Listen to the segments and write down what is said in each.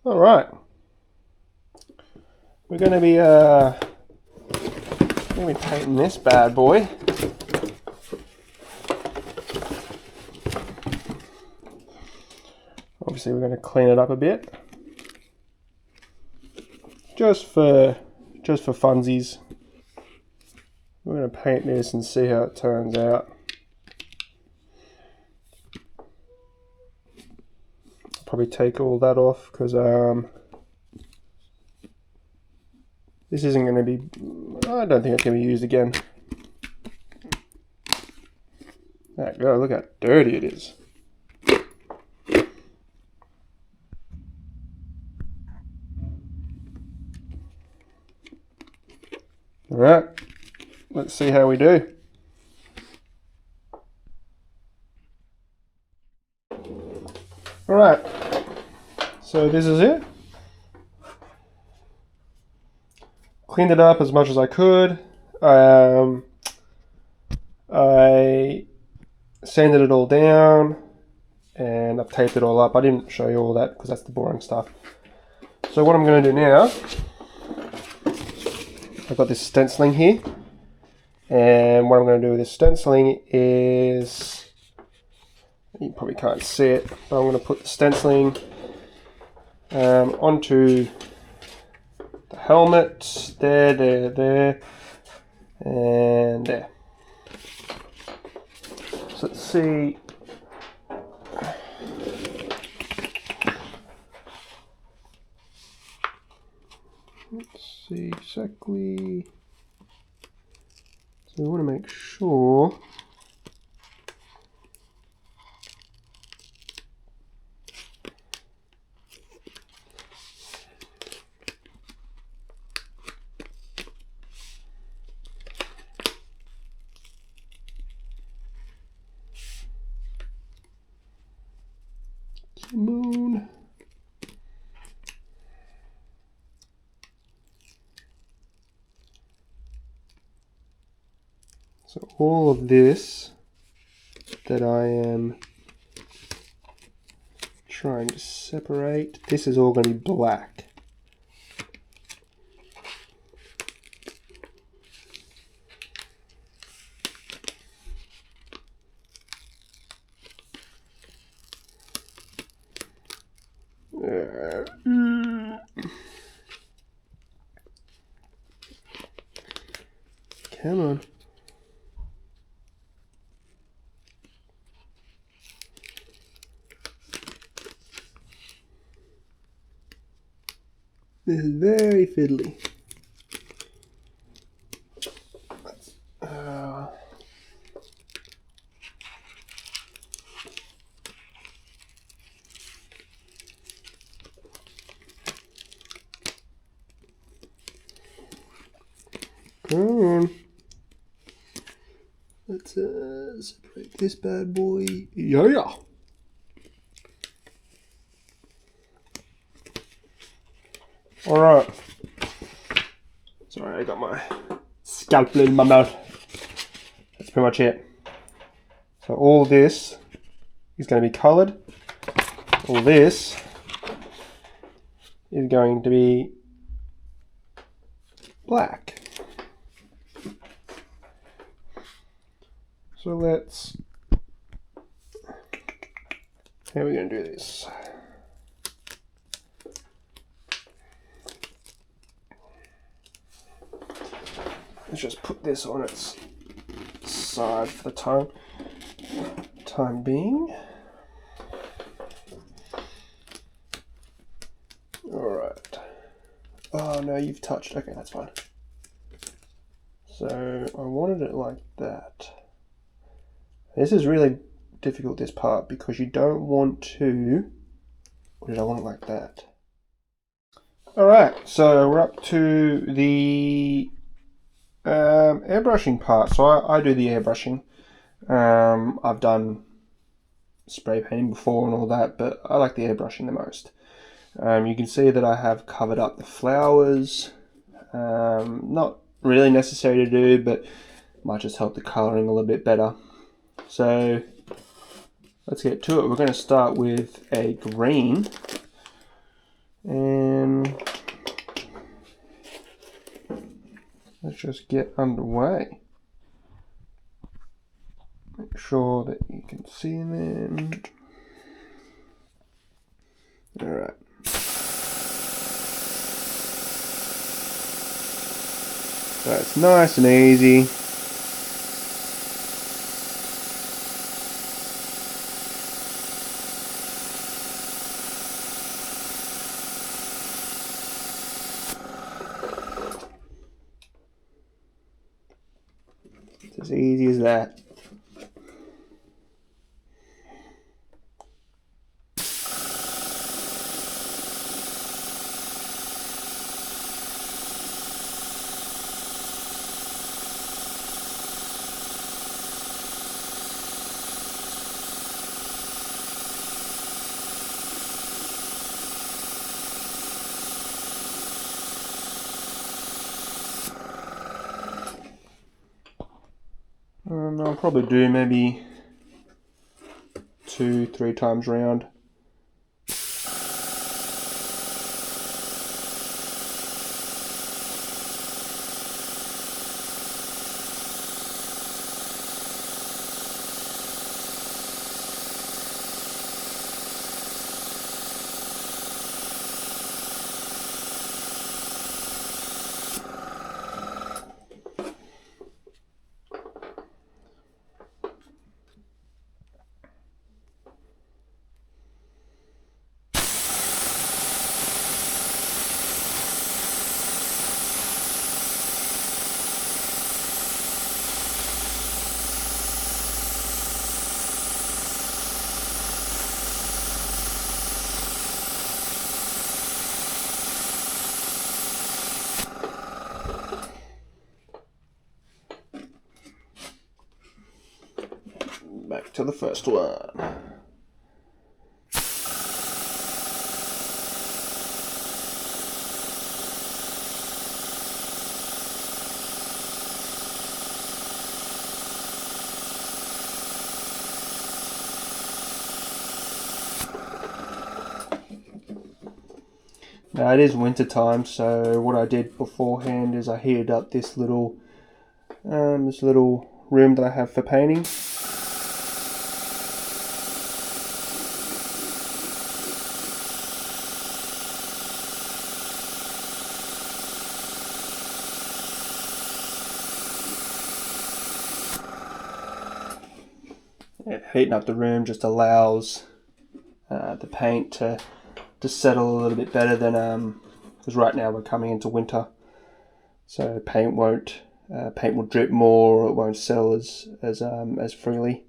All right, we're going to be painting this bad boy. Obviously, we're going to clean it up a bit, just for funsies. We're going to paint this and see how it turns out. Probably take all that off because this isn't going to be, I don't think it's going to be used again. There you go, look how dirty it is. Alright, let's see how we do. Alright, so this is it. Cleaned it up as much as I could. I sanded it all down and I've taped it all up. I didn't show you all that because that's the boring stuff. So what I'm going to do now, I've got this stenciling here, and what I'm going to do with this stenciling is, you probably can't see it, but I'm going to put the stenciling onto the helmet, there, and there. So let's see. Let's see exactly. So we want to make sure moon. So all of this that I am trying to separate, this is all going to be black. Come on. This is very fiddly. Come on. Let's separate this bad boy. Yeah. All right. Sorry, I got my scalpel in my mouth. That's pretty much it. So all this is going to be coloured. All this is going to be black. So let's, how are we going to do this? Let's just put this on its side for the time being. Alright. Oh no, you've touched. Okay, that's fine. So I wanted it like that. This is really difficult, this part, because you don't want to, or did I want it like that? Alright, so we're up to the airbrushing part. So I do the airbrushing. I've done spray painting before and all that, but I like the airbrushing the most. You can see that I have covered up the flowers. Not really necessary to do, but might just help the colouring a little bit better. So let's get to it. We're going to start with a green. And let's just get underway. Make sure that you can see them. Alright. So it's nice and easy. It's as easy as that. I'll probably do maybe 2-3 times round. Back to the first one. Now it is winter time, so what I did beforehand is I heated up this little room that I have for painting. Heating up the room just allows the paint to settle a little bit better than because right now we're coming into winter, so paint will drip more, or it won't settle as freely.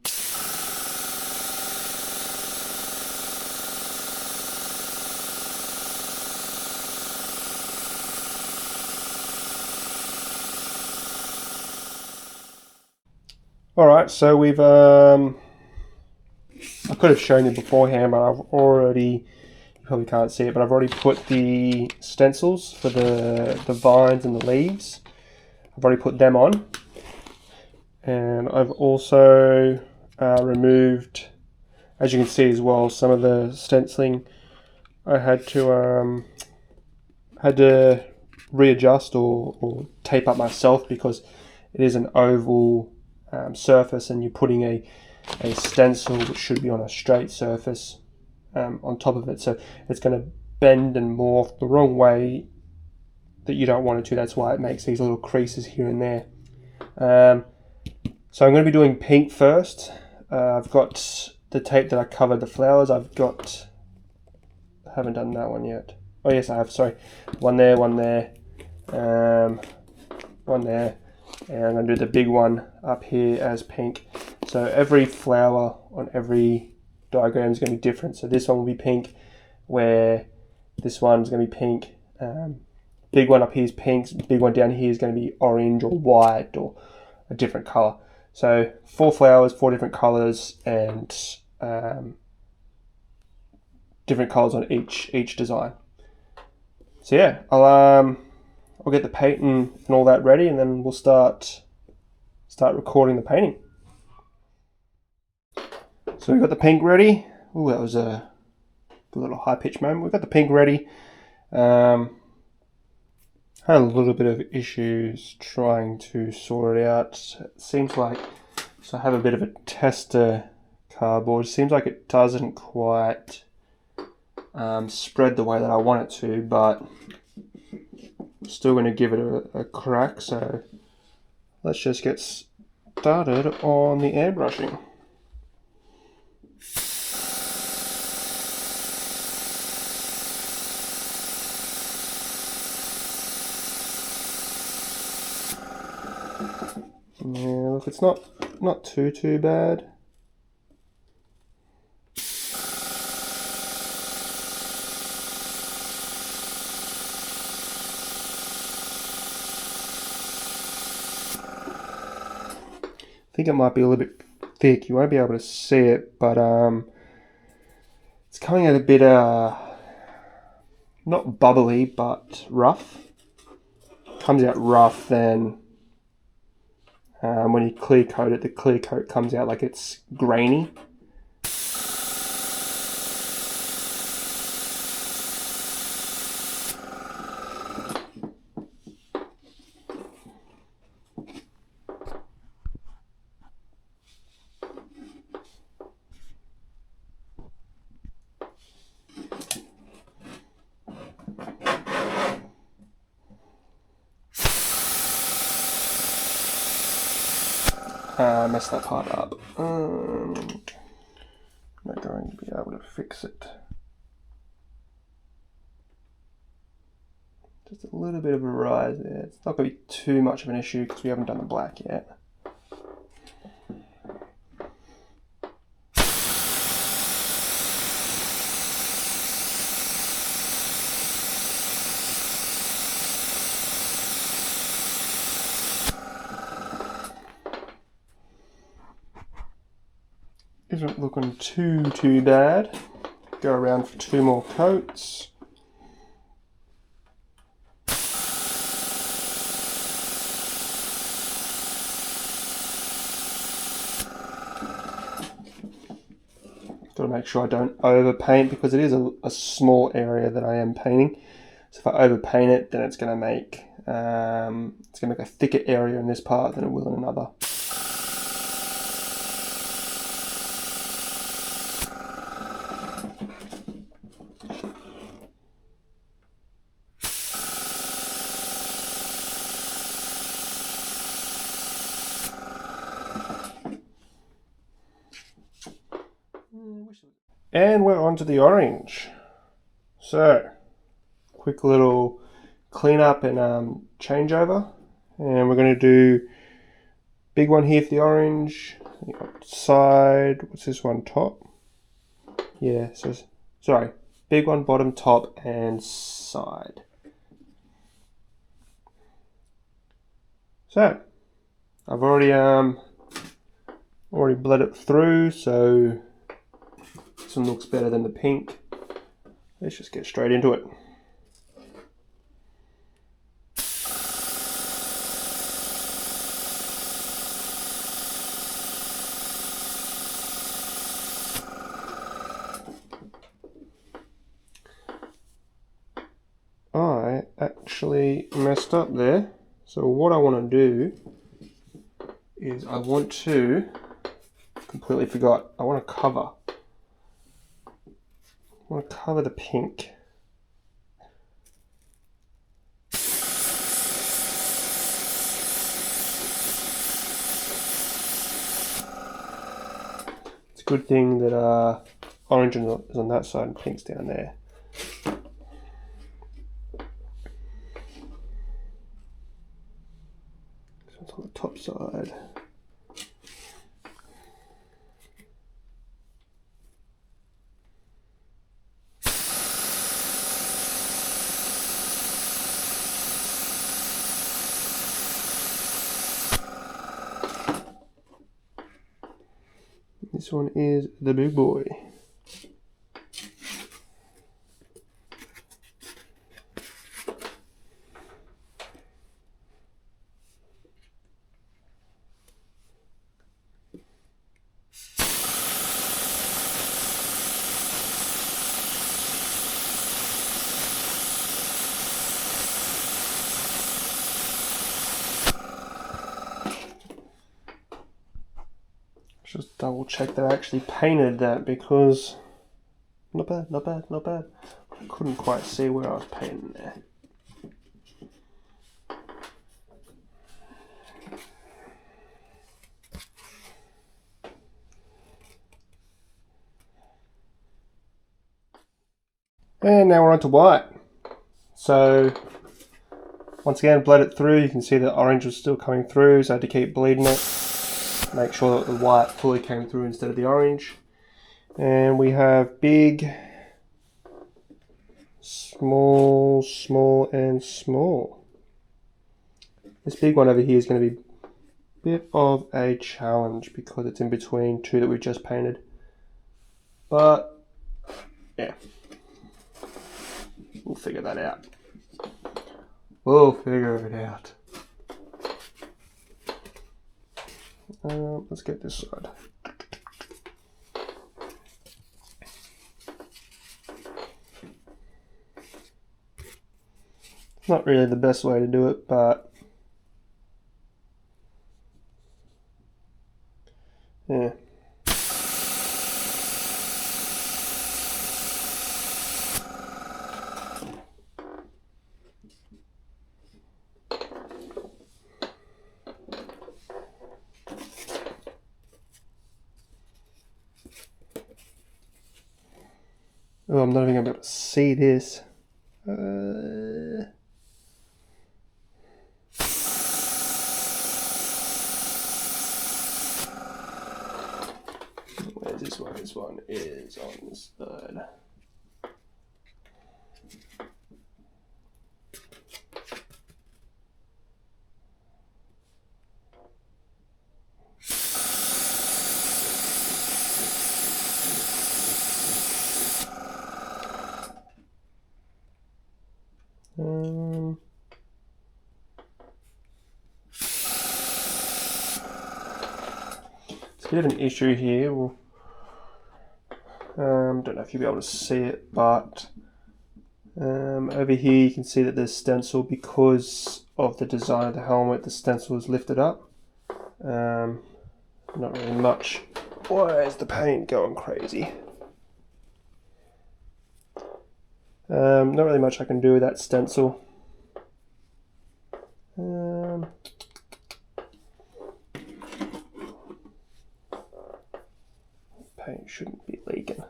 Alright, so we've I could have shown you beforehand, but I've already, you probably can't see it, but I've already put the stencils for the vines and the leaves. I've already put them on. And I've also removed, as you can see as well, some of the stenciling I had to readjust or tape up myself, because it is an oval surface, and you're putting a stencil which should be on a straight surface on top of it, so it's going to bend and morph the wrong way that you don't want it to. That's why it makes these little creases here and there. So I'm going to be doing pink first. I've got the tape that I covered the flowers. I haven't done that one yet. Oh yes, I have, sorry. One there, one there, one there, and I'm going to do the big one up here as pink. So every flower on every diagram is going to be different. So this one will be pink, where this one's going to be pink. Big one up here is pink, big one down here is going to be orange or white or a different color. So 4 flowers, 4 different colors, and different colors on each design. So yeah, I'll get the paint and all that ready, and then we'll start recording the painting. So we've got the pink ready. Oh, that was a little high pitched moment. We've got the pink ready. Had a little bit of issues trying to sort it out. It seems like, so I have a bit of a tester cardboard. It seems like it doesn't quite spread the way that I want it to, but I'm still going to give it a crack. So let's just get started on the airbrushing. Yeah, look, it's not too bad. I think it might be a little bit thick. You won't be able to see it, but it's coming out a bit not bubbly, but rough. Comes out rough, then when you clear coat it, the clear coat comes out like it's grainy. Messed that part up. I'm not going to be able to fix it. Just a little bit of a rise there. It's not going to be too much of an issue because we haven't done the black yet. Isn't looking too bad. Go around for 2 more coats. Got to make sure I don't overpaint because it is a small area that I am painting. So if I overpaint it, then it's going to make a thicker area in this part than it will in another. And we're on to the orange. So, quick little cleanup and changeover. And we're going to do big one here for the orange. Side, what's this one, top? Yeah, so, sorry. Big one, bottom, top, and side. So, I've already bled it through, so this one looks better than the pink. Let's just get straight into it. I actually messed up there. So what I want to do is completely forgot, I want to cover the pink. It's a good thing that orange is on that side and pink's down there. This one's on the top side. This one is the big boy. double check that I actually painted that, because not bad, not bad, not bad. I couldn't quite see where I was painting there. And now we're on to white. So once again, bled it through. You can see the orange was still coming through, so I had to keep bleeding it. Make sure that the white fully came through instead of the orange. And we have big, small, small, and small. This big one over here is going to be a bit of a challenge because it's in between two that we just painted. But yeah, we'll figure that out. We'll figure it out. Let's get this side. Not really the best way to do it, but yeah. Oh, I'm not even going to be able to see this. Where's this one? This one is on this side. It's a bit of an issue here. Well, don't know if you'll be able to see it, but over here you can see that there's stencil because of the design of the helmet. The stencil is lifted up. Not really much. Why is the paint going crazy? Not really much I can do with that stencil. Paint shouldn't be leaking.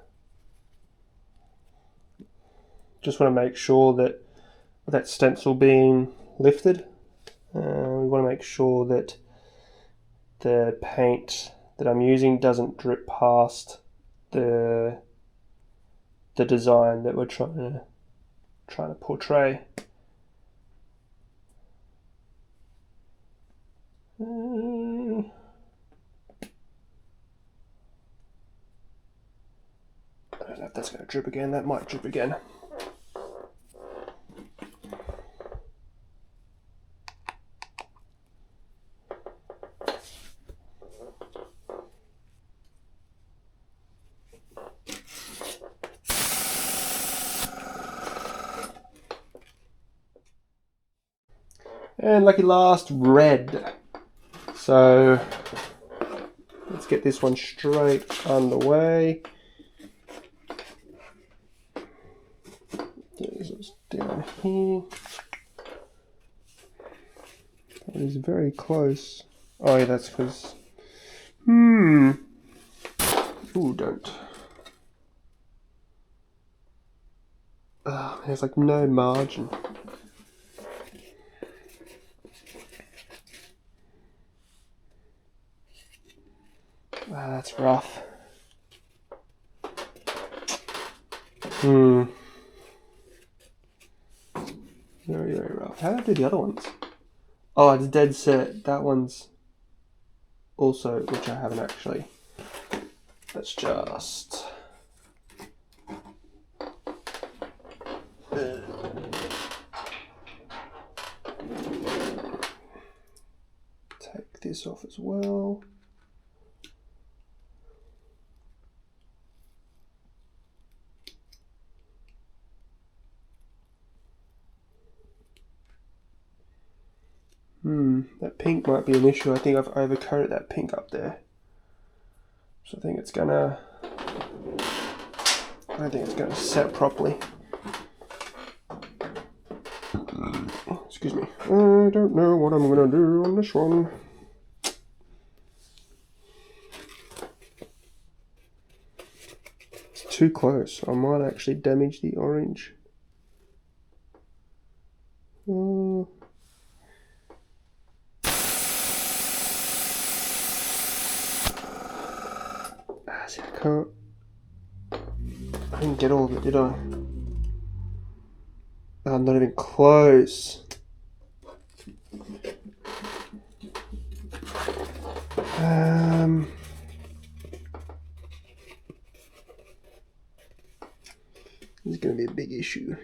Just want to make sure that with that stencil being lifted, we want to make sure that the paint that I'm using doesn't drip past the design that we're trying to portray. I don't know if that's going to drip again. That might drip again. And lucky last, red. So let's get this one straight underway. This is down here. That is very close. Oh yeah, that's because... Ooh, don't. There's like no margin. Wow, that's rough. Very, very rough. How did I do the other ones? Oh, it's dead set. That one's also, which I haven't actually. Let's just... take this off as well. That pink might be an issue. I think I've overcoated that pink up there. So I think it's gonna, I don't think it's gonna set properly. Excuse me. I don't know what I'm gonna do on this one. It's too close. I might actually damage the orange. See, I didn't get all of it, did I? I'm not even close. This is going to be a big issue.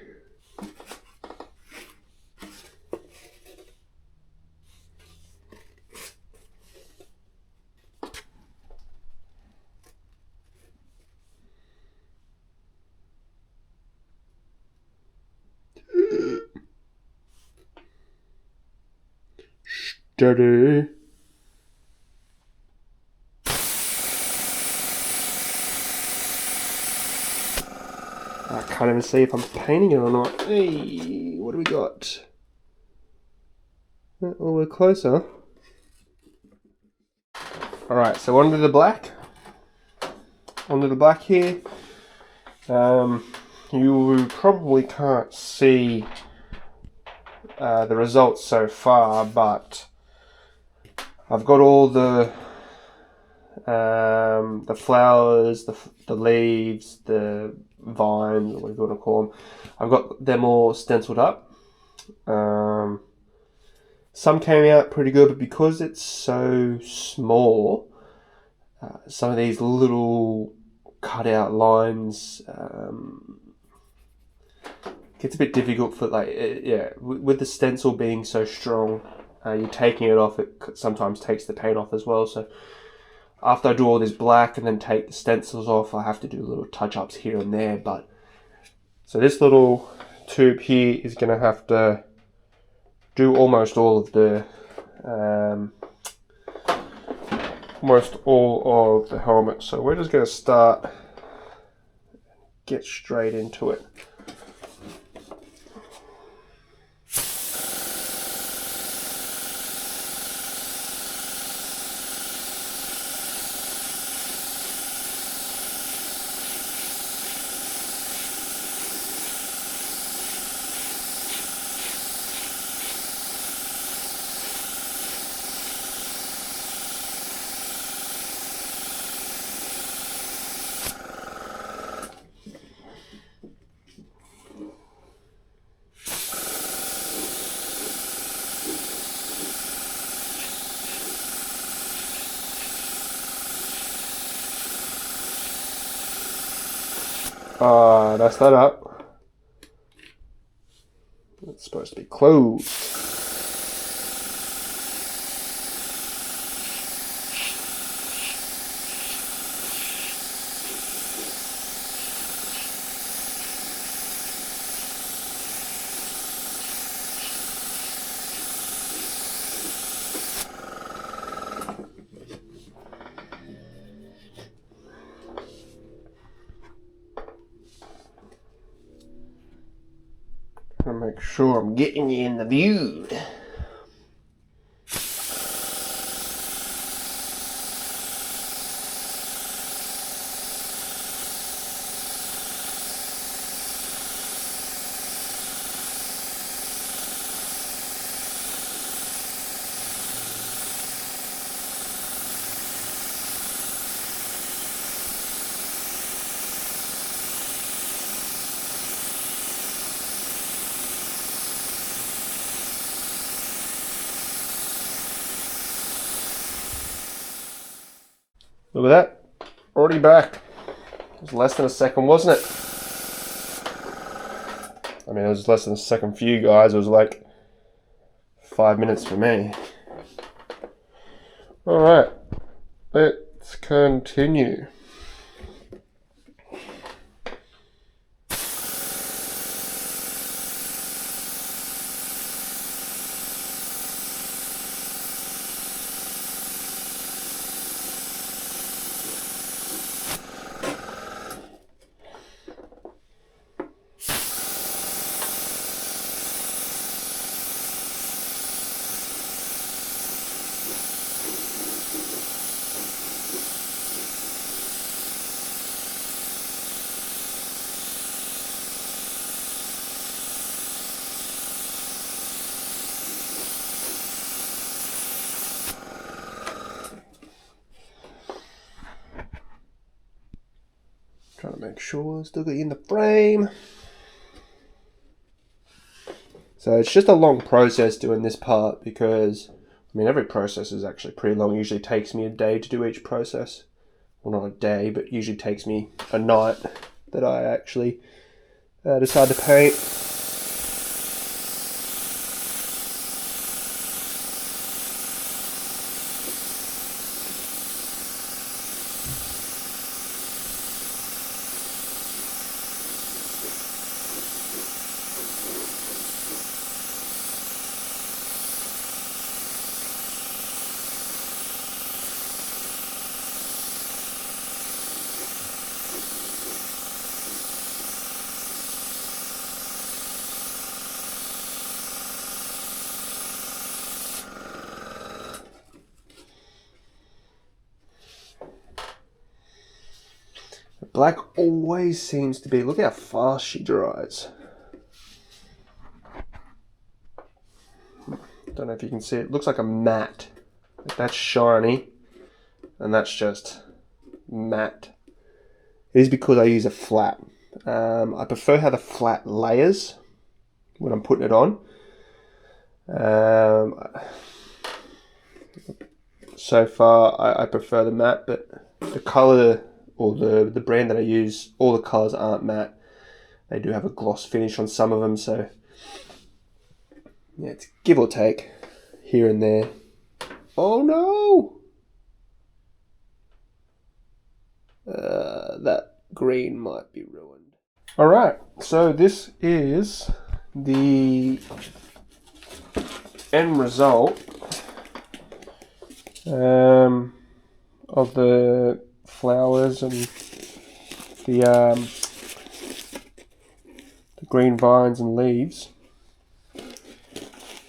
Steady. I can't even see if I'm painting it or not. Hey, what do we got? Oh, we're closer. Alright, so onto the black. Onto the black here. You probably can't see the results so far, but I've got all the flowers, the leaves, the vines, or whatever you want to call them. I've got them all stenciled up. Some came out pretty good, but because it's so small, some of these little cutout lines gets a bit difficult for with the stencil being so strong. You're taking it off, it sometimes takes the paint off as well. So after I do all this black and then take the stencils off, I have to do little touch-ups here and there. But so this little tube here is going to have to do almost all of the helmet. So we're just going to get straight into it. That's that up. It's supposed to be closed. Make sure I'm getting you in the view. Look at that, already back. It was less than a second, wasn't it? I mean, it was less than a second for you guys. It was like 5 minutes for me. Alright, let's continue. Trying to make sure it's still got you in the frame. So it's just a long process doing this part because, I mean, every process is actually pretty long. It usually takes me a day to do each process. Well, not a day, but usually takes me a night that I actually decide to paint. Black always seems to be, look how fast she dries. Don't know if you can see it. It looks like a matte. That's shiny and that's just matte. It is because I use a flat. I prefer how the flat layers when I'm putting it on. So far I prefer the matte, but the color or the brand that I use, all the colors aren't matte. They do have a gloss finish on some of them, so yeah, it's give or take here and there. Oh no! That green might be ruined. Alright, so this is the end result of the flowers and the green vines and leaves.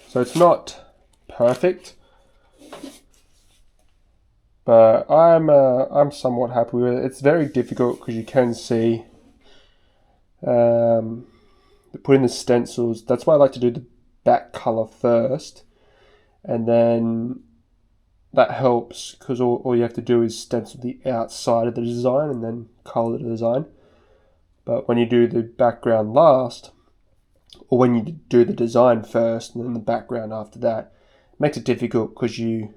So it's not perfect, but I'm somewhat happy with it. It's very difficult because you can see putting the stencils. That's why I like to do the back color first, and then that helps because all you have to do is stencil the outside of the design and then color the design. But when you do the background last, or when you do the design first and then the background after that, it makes it difficult because you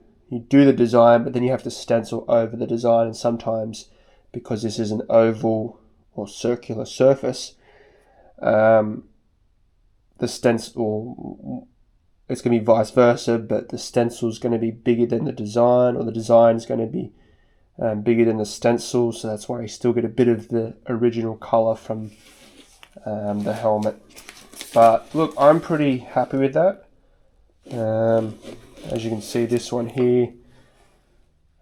do the design, but then you have to stencil over the design, and sometimes because this is an oval or circular surface, the stencil, it's going to be vice versa, but the stencil is going to be bigger than the design, or the design is going to be bigger than the stencil, so that's why you still get a bit of the original color from the helmet. But look, I'm pretty happy with that. As you can see, this one here,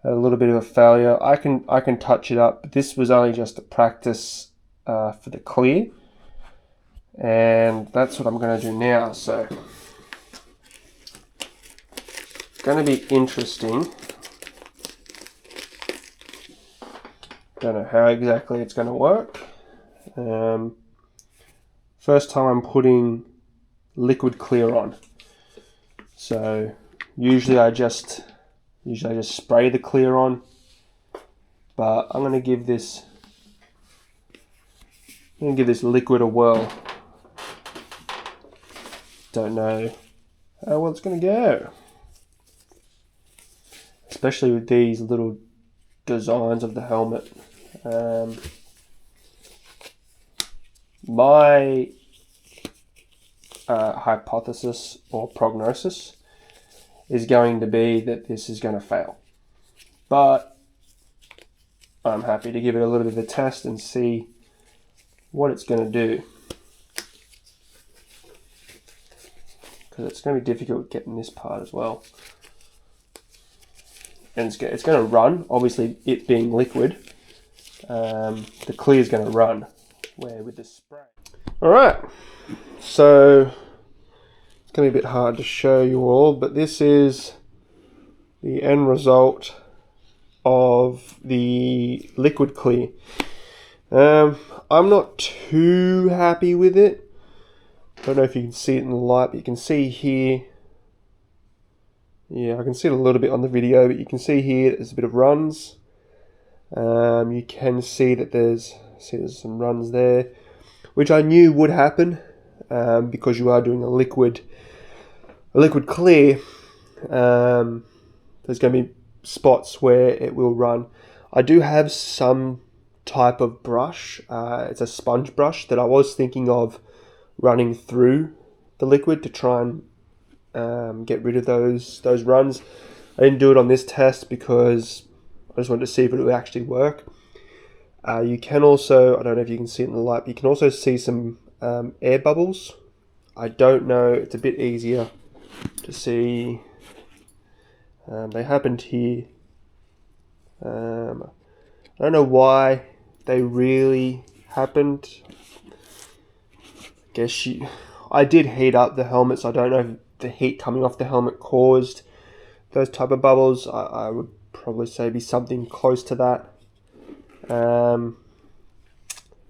a little bit of a failure. I can touch it up, but this was only just a practice for the clear, and that's what I'm going to do now. So going to be interesting. Don't know how exactly it's going to work. First time I'm putting liquid clear on. So usually I just spray the clear on, but I'm going to give this liquid a whirl. Don't know how well it's going to go, especially with these little designs of the helmet. My hypothesis or prognosis is going to be that this is going to fail, but I'm happy to give it a little bit of a test and see what it's going to do, because it's going to be difficult getting this part as well. And it's going to run, obviously it being liquid. The clear is going to run, where with the spray. Alright, so it's going to be a bit hard to show you all, but this is the end result of the liquid clear. I'm not too happy with it. I don't know if you can see it in the light, but you can see here. Yeah, I can see it a little bit on the video, but you can see here there's a bit of runs. You can see that there's See, there's some runs there, which I knew would happen because you are doing a liquid clear. There's going to be spots where it will run. I do have some type of brush. It's a sponge brush that I was thinking of running through the liquid to try and get rid of those runs. I didn't do it on this test because I just wanted to see if it would actually work. You can also, I don't know if you can see it in the light, but you can also see some air bubbles. I don't know, it's a bit easier to see. They happened here. I don't know why they really happened. I did heat up the helmet, so I don't know if the heat coming off the helmet caused those type of bubbles. I would probably say be something close to that.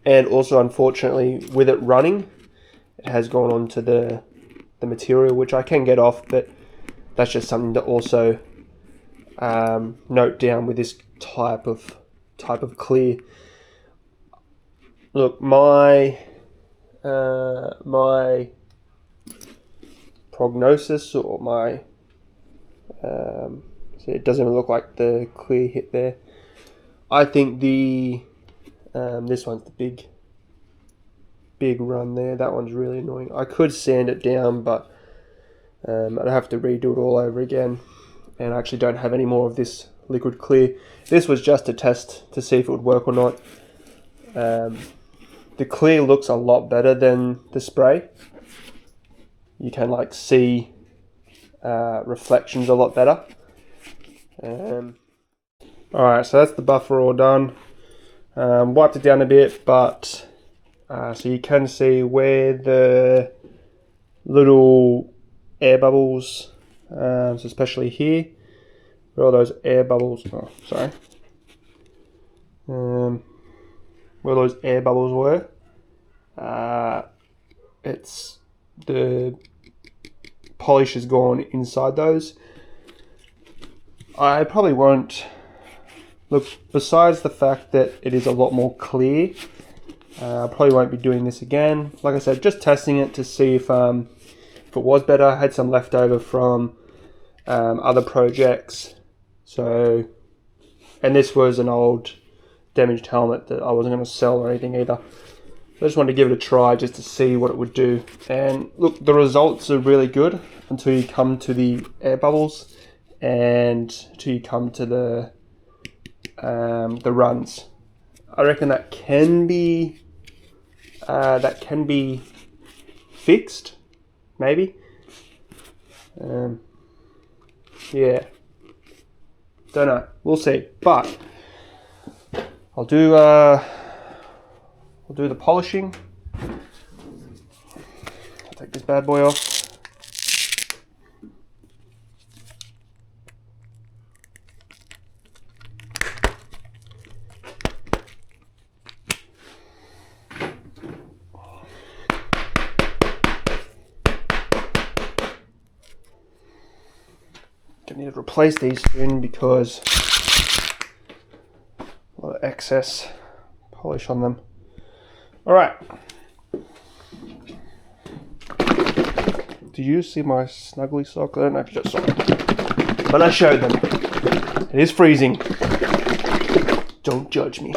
And also, unfortunately, with it running, it has gone onto the material, which I can get off, but that's just something to also note down with this type of clear. Look, my prognosis, or my see, it doesn't even look like the clear hit there. I think the this one's the big run there. That one's really annoying. I could sand it down, but I'd have to redo it all over again, and I actually don't have any more of this liquid clear. This was just a test to see if it would work or not. The clear looks a lot better than the spray. You can like see reflections a lot better. Alright, so that's the buffer all done. Wiped it down a bit, but so you can see where the little air bubbles, so especially here, where all those air bubbles, where those air bubbles were, it's the polish has gone inside those. I probably won't look, besides the fact that it is a lot more clear, I probably won't be doing this again. Like I said, just testing it to see if it was better. I had some leftover from other projects, so, and this was an old damaged helmet that I wasn't going to sell or anything either. I just wanted to give it a try just to see what it would do. And look, the results are really good until you come to the air bubbles and until you come to the runs. I reckon that can be fixed, maybe. Yeah, don't know. We'll see. But I'll do the polishing. I'll take this bad boy off. Gonna need to replace these soon because a lot of excess polish on them. Alright. Did you see my snuggly sock? I don't know if you just saw it, but I showed them. It is freezing. Don't judge me.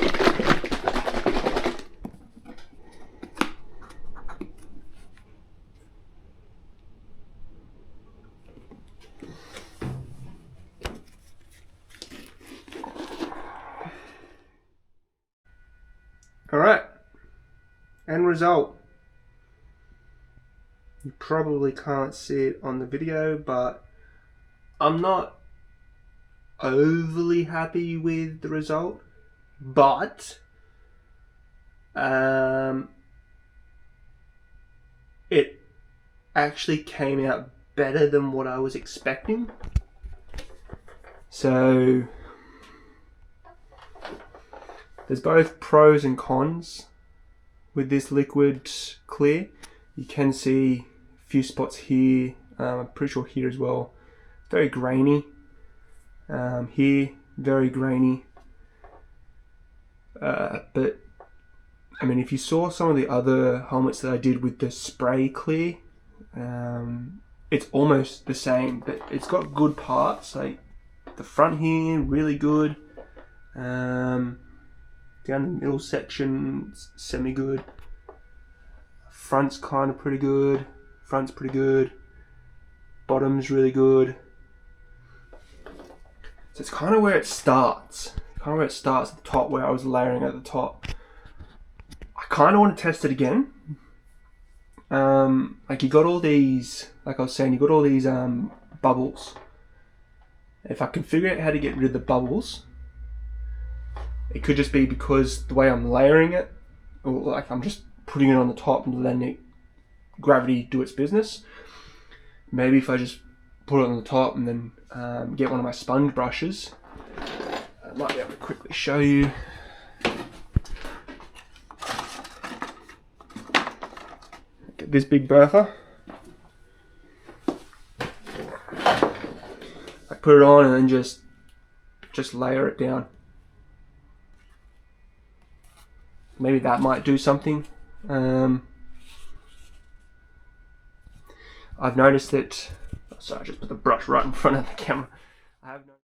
Alright, end result. You probably can't see it on the video, but I'm not overly happy with the result, but it actually came out better than what I was expecting. So there's both pros and cons with this liquid clear. You can see a few spots here, I'm pretty sure here as well. Very grainy. Here, very grainy. But I mean, if you saw some of the other helmets that I did with the spray clear, it's almost the same, but it's got good parts. Like the front here, really good. Down the middle section, semi good. Front's kind of pretty good. Front's pretty good. Bottom's really good. So it's kind of where it starts. Kind of where it starts at the top, where I was layering at the top. I kind of want to test it again. Like you got all these, like I was saying, you got all these bubbles. If I can figure out how to get rid of the bubbles, it could just be because the way I'm layering it, or like I'm just putting it on the top and letting gravity do its business. Maybe if I just put it on the top and then get one of my sponge brushes, I might be able to quickly show you. Get this big Bertha. I put it on and then just layer it down. Maybe that might do something. I've noticed that. Sorry, I just put the brush right in front of the camera. I have noticed